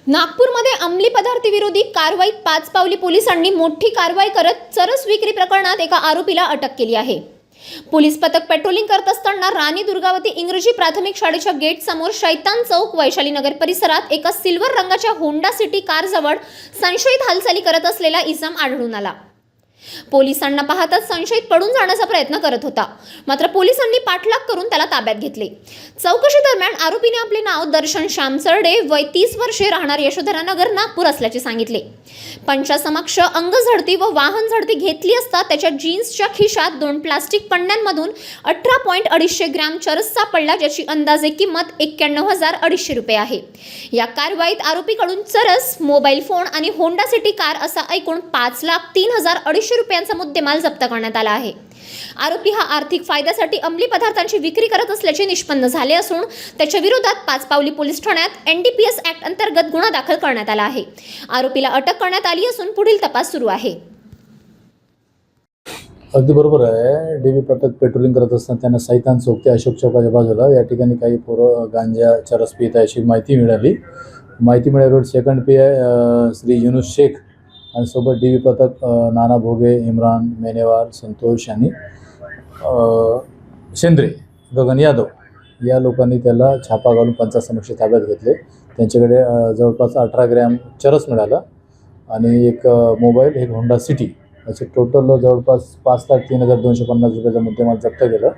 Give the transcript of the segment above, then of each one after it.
नागपूरमध्ये अंमली पदार्थ विरोधी कारवाईत पाचपावली पोलिसांनी मोठी कारवाई करत चरस विक्री प्रकरणात एका आरोपीला अटक केली आहे। पोलीस पथक पेट्रोलिंग करत असताना राणी दुर्गावती इंग्रजी प्राथमिक शाळेच्या गेट समोर शैतान चौक वैशाली नगर परिसरात एका सिल्वर रंगाच्या होंडा सिटी कारजवळ संशयित हालचाली करत असलेला इसम आढळून आला। पोलिसांना पाहताच संशयित पडून जाण्याचा प्रयत्न करत होता, मात्र पोलिसांनी पाठलाग करून त्याला ताब्यात घेतले। चौकशी दरम्यान आरोपीने आपले नाव दर्शन श्याम सरडे, वय 30 वर्षे, राहणार यशोधरा नगर, नागपूर असल्याचे सांगितले। पंचासमक्ष अंगझडती व वाहन झडती घेतली असता त्याच्या जीन्सच्या खिशात 2 प्लास्टिक पण्यांमधून 18.250 ग्रॅम चरस सापडला, ज्याची अंदाजे किंमत 91,250 रुपये आहे। या कारवाईत आरोपीकडून चरस, मोबाईल फोन आणि होंडा सिटी कार असा एकूण 5,03,250 रुपयांचा मुद्देमाल जप्त करण्यात आला आहे। आरोपी हा आर्थिक फायद्यासाठी अंमली पदार्थांची विक्री करत असल्याचे निष्पन्न झाले असून त्याच्या विरोधात पाचपावली पोलीस ठाण्यात NDPS ऍक्ट अंतर्गत गुन्हा दाखल करण्यात आला आहे। आरोपीला अटक करण्यात आली असून पुढील तपास सुरू आहे। अगदी बरोबर आहे। डीबी पथक पेट्रोलिंग करत असताना त्यांना सैतान चौक ते अशोक चौकाच्या बाजूला या ठिकाणी काही पोरं गांजा चरस पीत आहे अशी माहिती मिळाली। माहिती मिळाल्यावर सेकंड PI श्री युनुस शेख आणि सोबत डीबी पथक नाना भोगे, इम्रान मेनेवार, संतोष आणि शेंद्रे, गगन यादव या लोकांनी त्याला छापा घालून पंचासमक्ष ताब्यात घेतले। त्यांच्याकडे जवळपास 18 ग्रॅम चरस मिळाला आणि एक मोबाईल, एक होंडा सिटी असे टोटल जवळपास 5,03,250 रुपयाचा मुद्देमाल जप्त केला।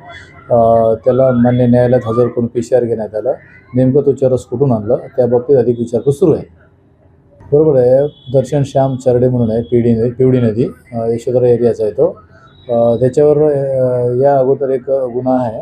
त्याला मान्य न्यायालयात हजर करून PCR घेण्यात आला। नेमकं तो चरस कुठून आणला त्याबाबतीत अधिक विचारपूस सुरू आहे। बरोबर आहे। दर्शन श्याम चरडे म्हणून आहे, पिवडी नदी यशोधरा एरियाचा आहे तो। त्याच्यावर या अगोदर एक गुन्हा आहे